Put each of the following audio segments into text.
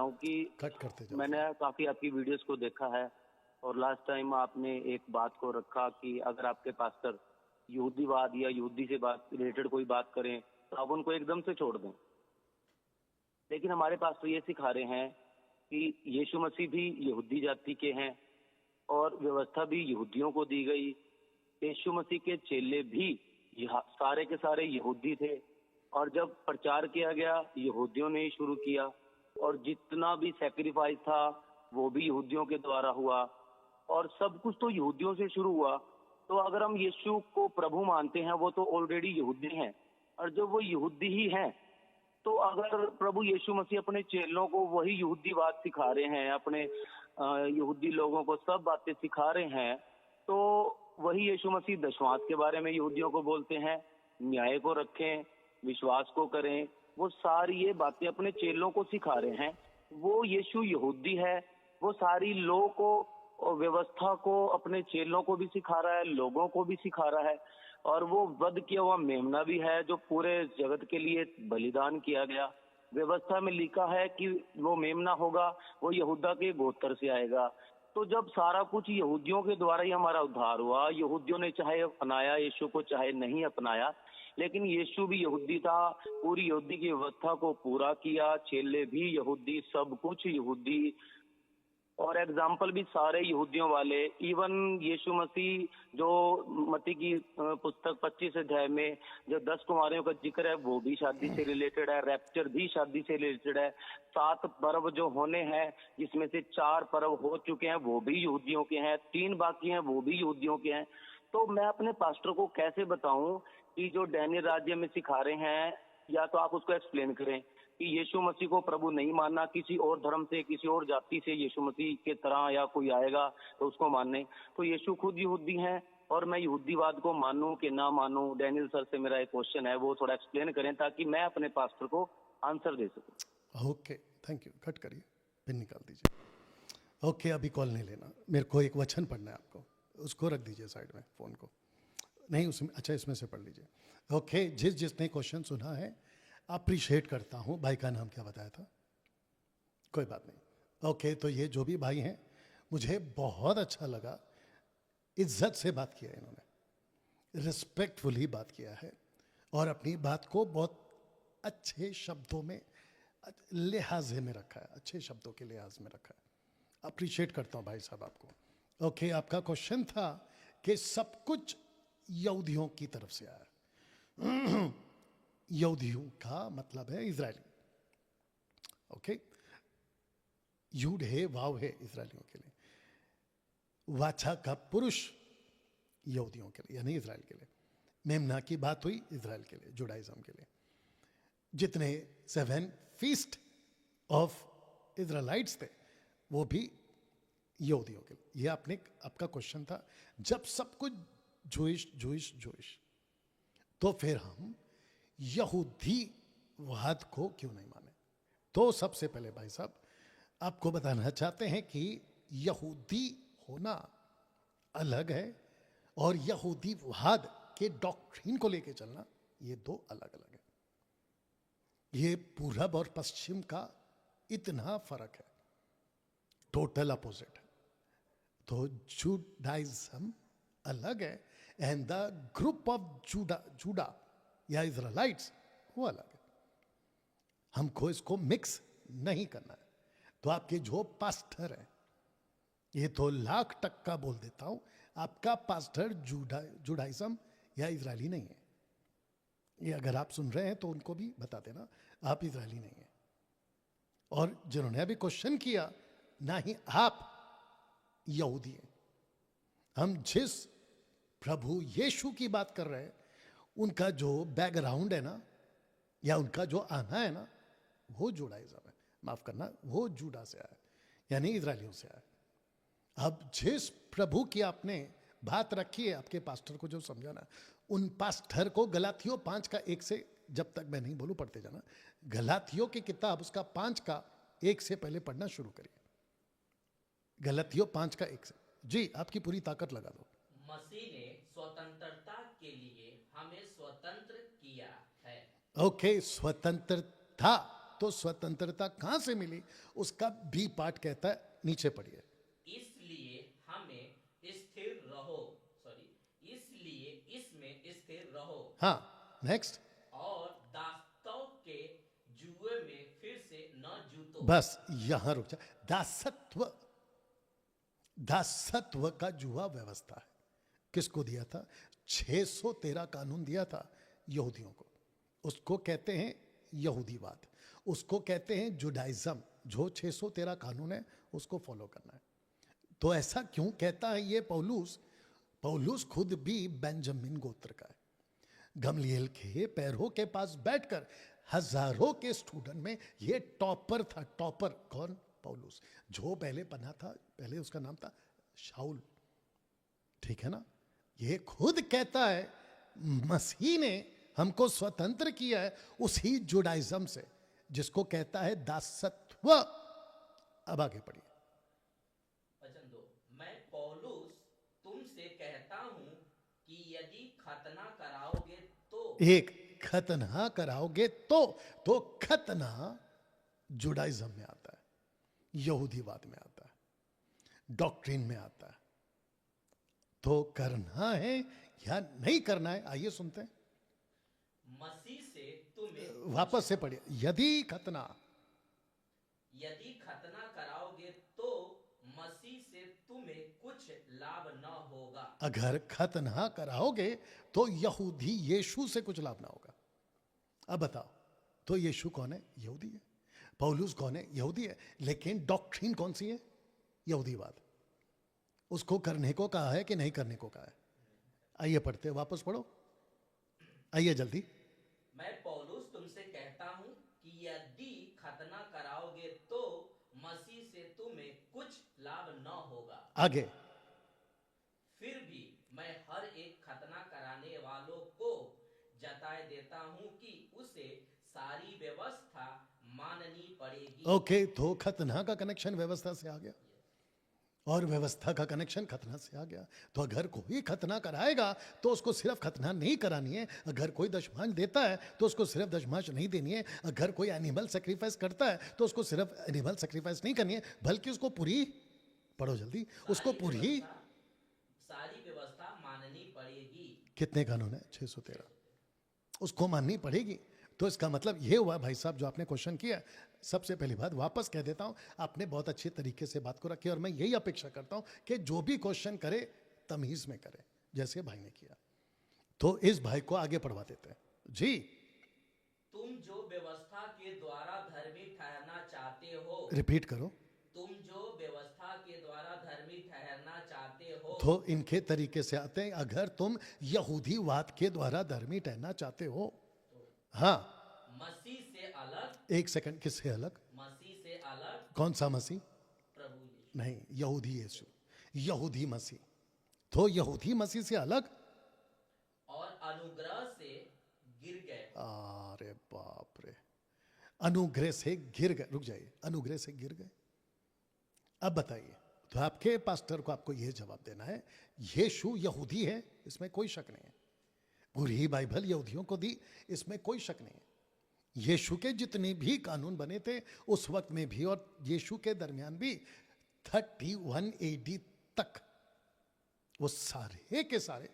हूँ कि कट करते जाओ। मैंने काफी आपकी वीडियोस को देखा है और लास्ट टाइम आपने एक बात को रखा कि अगर आपके पास्टर यहूदीवाद या यहूदी से बात रिलेटेड कोई बात करें तो आप उनको एकदम से छोड़ दें। लेकिन हमारे पास तो ये सिखा रहे हैं कि यीशु मसीह भी यहूदी जाति के हैं और व्यवस्था भी यहूदियों को दी गई। यीशु मसीह के चेले भी सारे के सारे यहूदी थे और जब प्रचार किया गया यहूदियों ने ही शुरू किया और जितना भी सैक्रिफाइस था वो भी यहूदियों के द्वारा हुआ और सब कुछ तो यहूदियों से शुरू हुआ। तो अगर हम यीशु को प्रभु मानते हैं वो तो ऑलरेडी यहूदी हैं और जब वो यहूदी ही हैं तो अगर प्रभु यीशु मसीह अपने चेलों को वही यहूदीवाद सिखा रहे हैं, अपने यहूदी लोगों को सब बातें सिखा रहे हैं, तो वही यीशु मसीह दशवांश के बारे में यहूदियों को बोलते हैं, न्याय को रखें, विश्वास को करें, वो सारी ये बातें अपने चेलों को सिखा रहे हैं। वो यीशु यहूदी है, वो सारी लॉ को और व्यवस्था को अपने चेलों को भी सिखा रहा है, लोगों को भी सिखा रहा है और वो वध किया हुआ मेमना भी है जो पूरे जगत के लिए बलिदान किया गया। व्यवस्था में लिखा है कि वो मेमना होगा, वो यहूदा के गोत्र से आएगा। तो जब सारा कुछ यहूदियों के द्वारा ही हमारा उद्धार हुआ, यहूदियों ने चाहे अपनाया यीशु को चाहे नहीं अपनाया, लेकिन यीशु भी यहूदी था, पूरी यहूदी की व्यवस्था को पूरा किया, चेले भी यहूदी, सब कुछ यहूदी और एग्जाम्पल भी सारे यहूदियों वाले। इवन यीशु मसीह जो मत्ती की पुस्तक 25 अध्याय में जो 10 कुमारियों का जिक्र है वो भी शादी से रिलेटेड है, रैप्चर भी शादी से रिलेटेड है। 7 पर्व जो होने हैं जिसमें से 4 पर्व हो चुके हैं वो भी यहूदियों के हैं, 3 बाकी हैं वो भी यहूदियों के हैं। तो मैं अपने पास्टर को कैसे बताऊं कि जो डैनियल राज्य में सिखा रहे हैं, या तो आप उसको एक्सप्लेन करें कि यीशु मसीह को प्रभु नहीं मानना, किसी और धर्म से किसी और जाति से यीशु मसीह के तरह या कोई आएगा तो उसको मानने, तो यीशु खुद यहूदी हैं और मैं यहूदीवाद को मानूं कि ना मानूं। डैनियल सर से मेरा एक क्वेश्चन है, वो थोड़ा एक्सप्लेन करें ताकि मैं अपने पास्टर को आंसर दे सकूं। Okay, thank you. कट करिए, पिन निकाल दीजिए। ओके, अभी कॉल नहीं लेना, मेरे को एक वचन पढ़ना है आपको, उसको रख दीजिए साइड में, फ़ोन को नहीं उसमें, अच्छा इसमें से पढ़ लीजिए। ओके, जिसने क्वेश्चन सुना है अप्रिशिएट करता हूँ। भाई का नाम क्या बताया था? कोई बात नहीं। ओके, तो ये जो भी भाई हैं मुझे बहुत अच्छा लगा, इज्जत से बात किया इन्होंने, रिस्पेक्टफुली बात किया है और अपनी बात को बहुत अच्छे शब्दों में लिहाजे में रखा है, अच्छे शब्दों के लिहाज में रखा है। अप्रिशिएट करता हूँ भाई साहब आपको। ओके, आपका क्वेश्चन था कि सब कुछ यहूदियों की तरफ से आया। यहूदियों का मतलब है इजरायली। ओके, यूड है, वाव है इजरायलियों के लिए, वाचा का पुरुष यहूदियों के लिए यानी इजराइल के लिए, मेमना की बात हुई इजराइल के लिए, जुडाइज्म के लिए। जितने 7 फीस्ट ऑफ इजराइलाइट्स थे वो भी यहूदियों के लिए। ये आपका क्वेश्चन था। जब सब कुछ जूइश तो फिर हम यहूदीवाद को क्यों नहीं माने? तो सबसे पहले भाई साहब आपको बताना चाहते हैं कि यहूदी होना अलग है और यहूदीवाद के डॉक्ट्रिन को लेके चलना, ये दो अलग अलग है। ये पूरब और पश्चिम का इतना फर्क है, टोटल अपोजिट है। तो जुडाइज्म अलग है and the group of JUDA या इजराइलाइट्स वो अलग है। हमको इसको मिक्स नहीं करना है। तो आपके जो पास्टर है, ये तो $1,00,000 बोल देता हूं, आपका पास्टर जुडाइज्म या इजरायली नहीं है। ये अगर आप सुन रहे हैं तो उनको भी बता देना आप इजरायली नहीं है। और जिन्होंने अभी क्वेश्चन किया, ना ही आप यहूदी हैं। हम जिस प्रभु यीशु की बात कर रहे हैं, उनका जो बैकग्राउंड है ना, या उनका जो आना है ना, वो जुडाइज्म है। माफ करना, वो जूडा से आया यानी इजरायलियों से आया। अब जिस प्रभु की आपने बात रखी है, आपके पास्टर को जो समझाना, उन पास्टर को गलातियों 5 का 1 से, जब तक मैं नहीं बोलूं पढ़ते जाना, गलातियों की किताब उसका 5 का 1 से पहले पढ़ना शुरू करिए। गलातियों 5 का 1 से। जी, आपकी पूरी ताकत लगा दो। मसीह ने स्वतंत्रता के लिए हमें स्वतंत्र किया है। ओके, स्वतंत्रता तो स्वतंत्रता कहां से मिली, उसका बी पार्ट कहता है, नीचे पढ़िए। इसलिए हमें स्थिर रहो, इसलिए इसमें स्थिर रहो। हाँ, नेक्स्ट। और दासत्व के जुए में फिर से न जूतो। बस यहां रुक जा। दासत्व, दासत्व का जुआ व्यवस्था है। किसको दिया था? 613 कानून दिया था यहूदियों को। उसको कहते हैं यहूदीवाद, उसको कहते हैं जुडाइज्म। जो 613 कानून है उसको फॉलो करना है। तो ऐसा क्यों कहता है ये पौलुस? पौलुस खुद भी बेंजामिन गोत्र का है। गमलीएल के पैरों के पास बैठकर हजारों के स्टूडेंट में ये टॉपर था। टॉपर कौन? पौलुस। जो पहले बना था, पहले उसका नाम था शाऊल, ठीक है ना। ये खुद कहता है मसीह ने हमको स्वतंत्र किया है उसी जुडाइज्म से, जिसको कहता है दासत्व। अब आगे पढ़िए। वचन 2, मैं पौलुस तुमसे कहता हूं कि यदि खतना कराओगे तो। एक, खतना कराओगे तो खतना जुडाइज्म में आता है, यहूदीवाद में आता है, डॉक्ट्रिन में आता है। तो करना है या नहीं करना है, आइए सुनते हैं। मसीह से तुम्हें, वापस से पढ़िए। यदि खतना कराओगे तो मसीह से तुम्हें कुछ लाभ न होगा। अगर खतना कराओगे तो यहूदी यीशु से कुछ लाभ ना होगा। अब बताओ, तो यीशु कौन है? यहूदी है। पौलुस कौन है? यहूदी है। लेकिन डॉक्ट्रिन कौन सी है? यहूदीवाद। उसको करने को कहा है कि नहीं करने को कहा है? आइए पढ़ते हैं, वापस पढ़ो, आइए जल्दी। मैं पौलुस तुमसे कहता हूं कि यदि खतना कराओगे तो मसीह से तुम्हें कुछ लाभ न होगा। आगे। फिर भी मैं हर एक खतना कराने वालों को जताए देता हूं कि उसे सारी व्यवस्था माननी पड़ेगी। ओके, तो खतना का कनेक्शन व्यवस्था से आ गया और व्यवस्था का कनेक्शन खतना से आ गया। तो अगर कोई खतना कराएगा तो उसको सिर्फ खतना नहीं करानी है। अगर कोई दशमांश देता है तो उसको सिर्फ दशमांश नहीं देनी है। अगर कोई एनिमल सेक्रीफाइस करता है तो उसको सिर्फ एनिमल सेक्रीफाइस नहीं करनी है, बल्कि उसको पूरी, पढ़ो जल्दी, उसको पूरी सारी व्यवस्था माननी पड़ेगी। कितने कानून है? 613, उसको माननी पड़ेगी। तो इसका मतलब ये हुआ भाई साहब, जो आपने क्वेश्चन किया, सबसे पहली बात वापस कह देता हूं, आपने बहुत अच्छे तरीके से बात को रखी और मैं यही अपेक्षा करता हूं कि जो भी क्वेश्चन करे तमीज में करे, जैसे भाई ने किया। तो इस भाई को आगे पढ़वा देते हैं जी। तुम जो व्यवस्था के द्वारा धर्मी ठहरना चाहते हो, रिपीट करो। तुम जो व्यवस्था के द्वारा धर्मी ठहरना चाहते हो। तो इनके तरीके से आते हैं, अगर तुम यहूदीवाद के द्वारा धर्मी ठहरना चाहते हो, हाँ, मसीह से अलग। एक सेकंड, किससे अलग? मसीह से अलग। कौन सा मसीह? प्रभु यीशु। नहीं, यहूदी यीशु, यहूदी मसीह। तो यहूदी मसीह से अलग और अनुग्रह से गिर गए। अरे बाप रे, अनुग्रह से गिर गए। रुक जाइए, अनुग्रह से गिर गए। अब बताइए, तो आपके पास्टर को आपको यह जवाब देना है, यीशु यहूदी है, इसमें कोई शक नहीं है। पूरी बाइबल यहूदियों को दी, इसमें कोई शक नहीं है। यीशु के जितने भी कानून बने थे उस वक्त में भी और यीशु के दरमियान भी 31 AD तक, वो सारे के सारे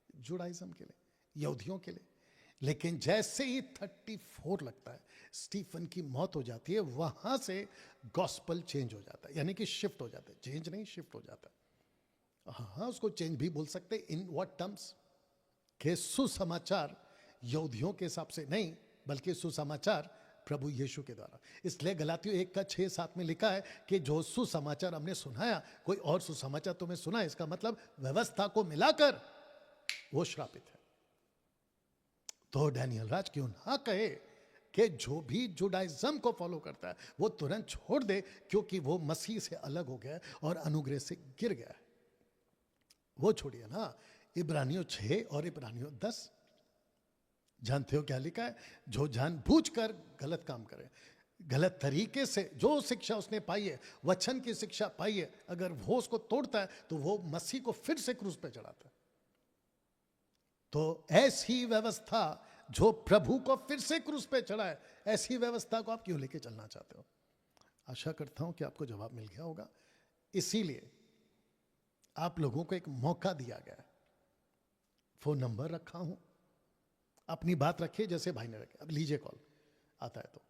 जुडाइज्म के लिए, यहूदियों के लिए। लेकिन जैसे ही 34 लगता है, स्टीफन की मौत हो जाती है, वहां से गॉस्पल चेंज हो जाता है, यानी कि शिफ्ट हो जाता है। चेंज नहीं, शिफ्ट हो जाता है। हाँ, उसको चेंज भी बोल सकते। In what terms? के सुसमाचार यहूदियों के हिसाब से नहीं, बल्कि सुसमाचार प्रभु यीशु के द्वारा। इसलिए गलातियों 1:6-7 में लिखा है कि जो सुसमाचार हमने सुनाया, कोई और सुसमाचार तुम्हें सुना, इसका मतलब व्यवस्था को मिलाकर वो श्रापित है। तो डैनियल राज क्यों ना कहे कि जो भी जुडाइज्म को फॉलो करता है वो तुरंत छोड़ दे, क्योंकि वो मसीह से अलग हो गया और अनुग्रह से गिर गया है। वो छोड़िए ना, इब्रानियों 6 और इब्रानियों 10 जानते हो क्या लिखा है? जो जानबूझकर गलत काम करे, गलत तरीके से जो शिक्षा उसने पाई है, वचन की शिक्षा पाई है, अगर वो उसको तोड़ता है तो वो मसीह को फिर से क्रूस पे चढ़ाता है। तो ऐसी व्यवस्था जो प्रभु को फिर से क्रूस पे चढ़ाए, ऐसी व्यवस्था को आप क्यों लेके चलना चाहते हो? आशा करता हूं कि आपको जवाब मिल गया होगा। इसीलिए आप लोगों को एक मौका दिया गया है। फोन नंबर रखा हूं, अपनी बात रखिए जैसे भाई ने रखे। अब लीजिए कॉल आता है तो।